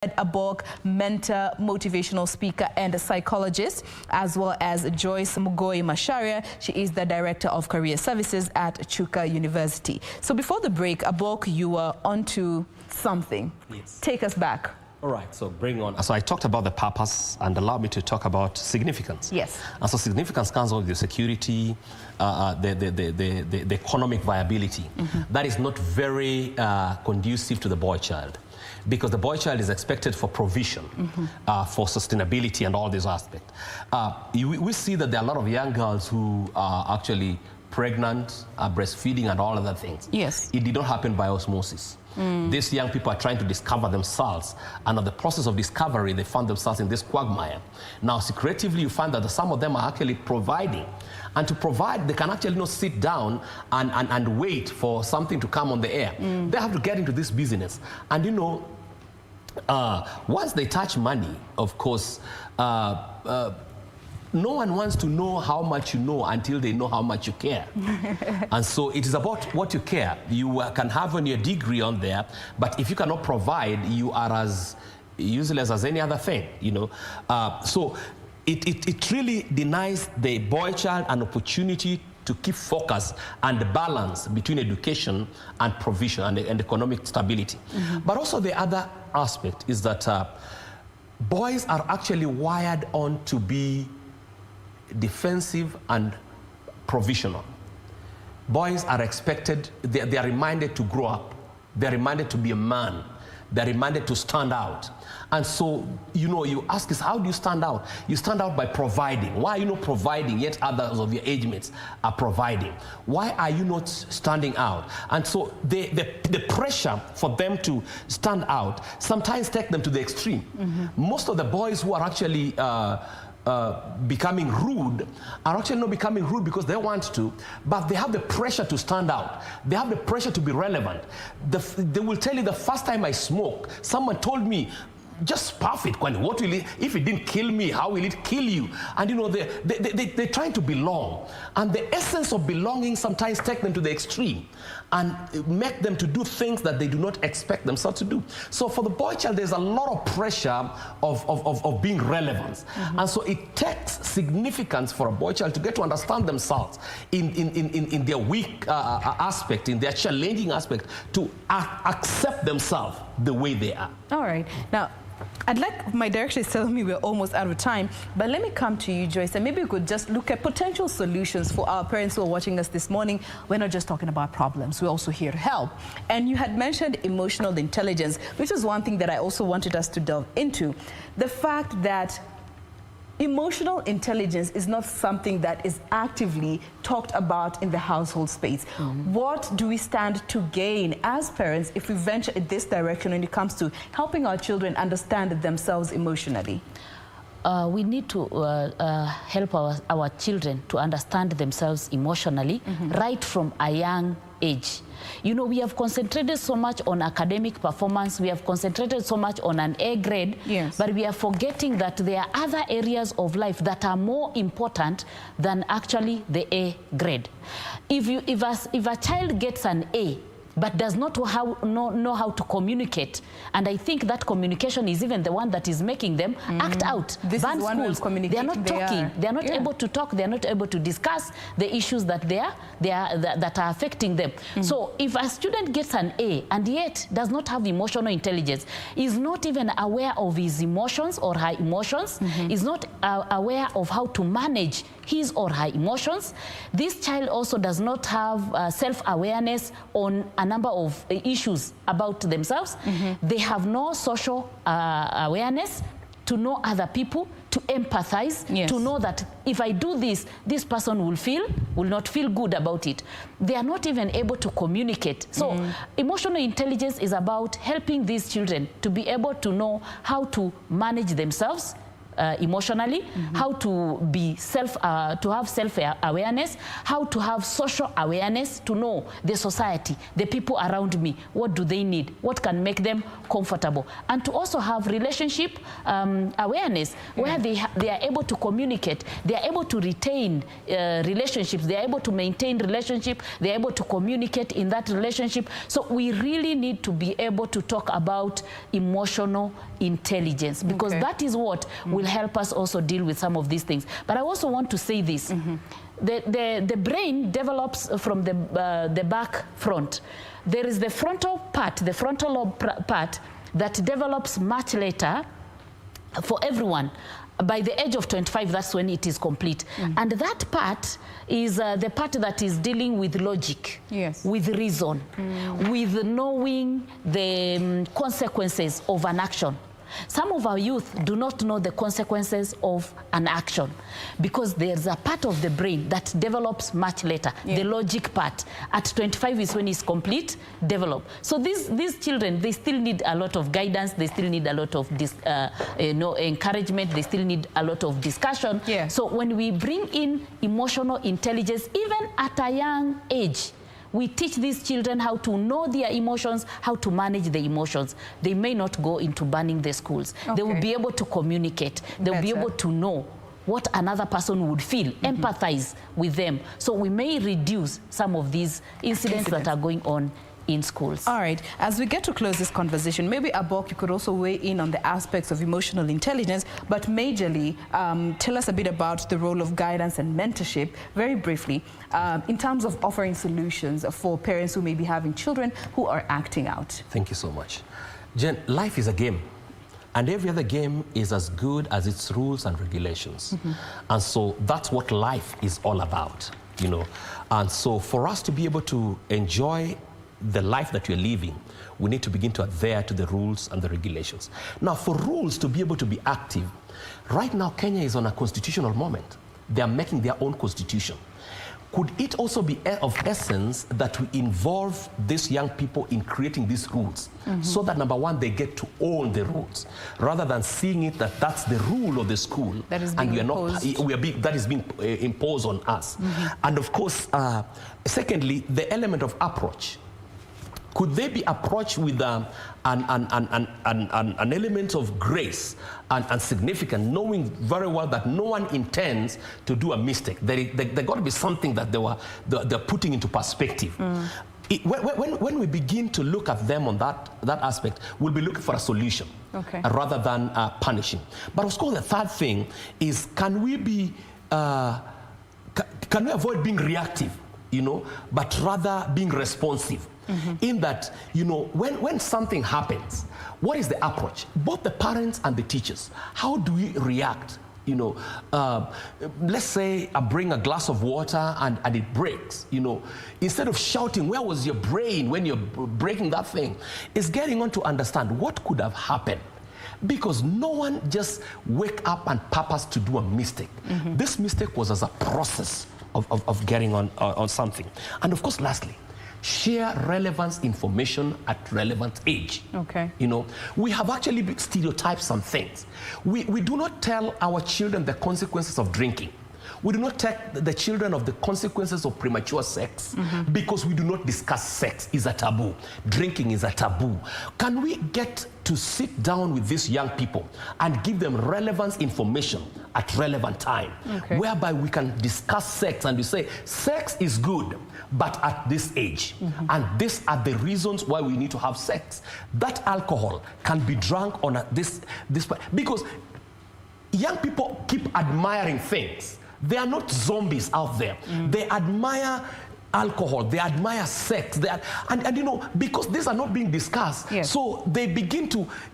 Abok, mentor, motivational speaker, and a psychologist, as well as Joyce Macharia. She is the Director of Career Services at Chuka University. So before the break, Abok, you were onto something. Yes. Take us back. All right, so bring on. So I talked about the purpose and allow me to talk about significance. Yes. And so significance comes with the security, the economic viability. That is not very conducive to the boy child, because the boy child is expected for provision, for sustainability and all these aspects. We see that there are a lot of young girls who are actually pregnant, breastfeeding and all other things. Yes. It did not happen by osmosis. These young people are trying to discover themselves, and in the process of discovery, they found themselves in this quagmire. Now, secretively, you find that some of them are actually providing. And to provide, they can actually not sit down and wait for something to come on the air. They have to get into this business. And you know, once they touch money, of course, no one wants to know how much you know until they know how much you care. And so it is about what you care. You can have your degree on there, but if you cannot provide, you are as useless as any other thing, you know. So it really denies the boy child an opportunity to keep focus and the balance between education and provision and economic stability. But also the other aspect is that boys are actually wired on to be defensive and provisional. Boys are expected, they are reminded to grow up. They're reminded to be a man. They're reminded to stand out. And so, you know, you ask us, how do you stand out? You stand out by providing. Why are you not providing, yet others of your age mates are providing? Why are you not standing out? And so the pressure for them to stand out sometimes take them to the extreme. Most of the boys who are actually becoming rude are actually not becoming rude because they want to, but they have the pressure to stand out. They have the pressure to be relevant. They will tell you, the first time I smoke, someone told me, just puff it. What will it, if it didn't kill me, how will it kill you? And you know, they're trying to belong. And the essence of belonging sometimes take them to the extreme and make them to do things that they do not expect themselves to do. So for the boy child, there's a lot of pressure of being relevant. And so it takes significance for a boy child to get to understand themselves in their weak aspect, in their challenging aspect, to accept themselves the way they are. All right. Now, I'd like, my director is telling me we're almost out of time, but let me come to you, Joyce, and maybe we could just look at potential solutions for our parents who are watching us this morning. We're not just talking about problems, we're also here to help. And you had mentioned emotional intelligence, which is one thing that I also wanted us to delve into. The fact that emotional intelligence is not something that is actively talked about in the household space. What do we stand to gain as parents if we venture in this direction when it comes to helping our children understand themselves emotionally? We need to help our children to understand themselves emotionally right from a young age. You know, we have concentrated so much on academic performance, we have concentrated so much on an A grade, but we are forgetting that there are other areas of life that are more important than actually the A grade. If a child gets an A, but does not know how to communicate. And I think that communication is even the one that is making them act out. This is one schools, they are not talking. They are not able to talk. They are not able to discuss the issues that that are affecting them. So if a student gets an A and yet does not have emotional intelligence, is not even aware of his emotions or her emotions, is not aware of how to manage his or her emotions, this child also does not have self-awareness on a number of issues about themselves. They have no social awareness to know other people, to empathize, to know that if I do this, this person will not feel good about it. They are not even able to communicate. So emotional intelligence is about helping these children to be able to know how to manage themselves, emotionally, how to be to have self-awareness, how to have social awareness, to know the society, the people around me, what do they need, what can make them comfortable, and to also have relationship awareness, where they are able to communicate, they are able to retain relationships, they are able to maintain relationship, they are able to communicate in that relationship. So we really need to be able to talk about emotional intelligence, because that is what will help us also deal with some of these things. But I also want to say this. The brain develops from the back front. There is the frontal part, the frontal lobe part, that develops much later for everyone. By the age of 25, that's when it is complete. And that part is the part that is dealing with logic, with reason, with knowing the consequences of an action. Some of our youth do not know the consequences of an action, because there's a part of the brain that develops much later. The logic part at 25 is when it's complete develop. So these children, they still need a lot of guidance, they still need a lot of encouragement, they still need a lot of discussion. So when we bring in emotional intelligence, even at a young age, we teach these children how to know their emotions, how to manage the emotions. They may not go into burning the schools. They will be able to communicate. They'll be able to know what another person would feel, empathize with them. So we may reduce some of these incidents that are going on in schools. All right, as we get to close this conversation, maybe Abok, you could also weigh in on the aspects of emotional intelligence, but majorly tell us a bit about the role of guidance and mentorship, very briefly, in terms of offering solutions for parents who may be having children who are acting out. Thank you so much. Jen, life is a game. And every other game is as good as its rules and regulations. And so that's what life is all about, you know. And so for us to be able to enjoy the life that we're living, we need to begin to adhere to the rules and the regulations. Now, for rules to be able to be active, right now Kenya is on a constitutional moment. They are making their own constitution. Could it also be of essence that we involve these young people in creating these rules, so that, number one, they get to own the rules, rather than seeing it that that's the rule of the school that is being that is being imposed on us. And of course, secondly, the element of approach. Could they be approached with an element of grace and significance, knowing very well that no one intends to do a mistake? There got to be something that they're putting into perspective. When we begin to look at them on that aspect, we'll be looking for a solution rather than punishing. But of course, the third thing is, can we avoid being reactive, you know, but rather being responsive? In that, you know, when something happens, what is the approach? Both the parents and the teachers, how do we react? You know, let's say I bring a glass of water and it breaks, you know. Instead of shouting, where was your brain when you're breaking that thing? It's getting on to understand what could have happened. Because no one just wake up and purpose to do a mistake. This mistake was as a process of getting on something. And of course, lastly, share relevant information at relevant age. You know, we have actually stereotyped some things. We do not tell our children the consequences of drinking. We do not tell the children of the consequences of premature sex, because we do not discuss sex. It's a taboo. Drinking is a taboo. Can we get to sit down with these young people and give them relevant information at relevant time, whereby we can discuss sex and we say, sex is good, but at this age. And these are the reasons why we need to have sex. That alcohol can be drunk on this because young people keep admiring things. They are not zombies out there. They admire alcohol, they admire sex, and you know, because these are not being discussed, so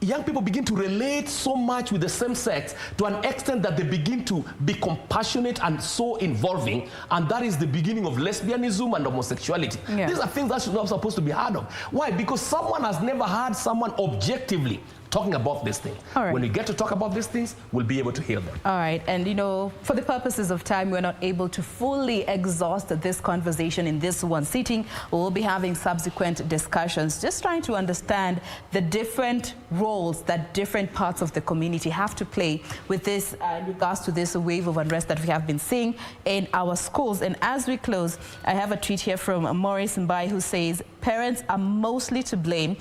young people begin to relate so much with the same sex to an extent that they begin to be compassionate and so involving, and that is the beginning of lesbianism and homosexuality. These are things that should not supposed to be heard of. Why? Because someone has never heard someone objectively talking about these things. All right. When we get to talk about these things, we'll be able to heal them. All right, and you know, for the purposes of time, we're not able to fully exhaust this conversation in this one sitting. We'll be having subsequent discussions, just trying to understand the different roles that different parts of the community have to play with this in regards to this wave of unrest that we have been seeing in our schools. And as we close, I have a tweet here from Maurice Mbai, who says, parents are mostly to blame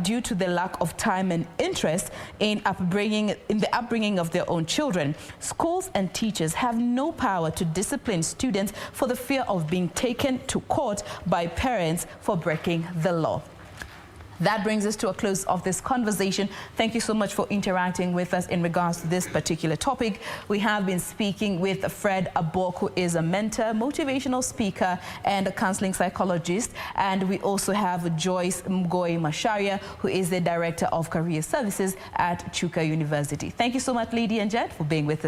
due to the lack of time and interest in the upbringing of their own children. Schools and teachers have no power to discipline students for the fear of being taken to court by parents for breaking the law. That brings us to a close of this conversation. Thank you so much for interacting with us in regards to this particular topic. We have been speaking with Fred Abok, who is a mentor, motivational speaker, and a counseling psychologist. And we also have Joyce Macharia, who is the Director of Career Services at Chuka University. Thank you so much, Lady and Jen, for being with us.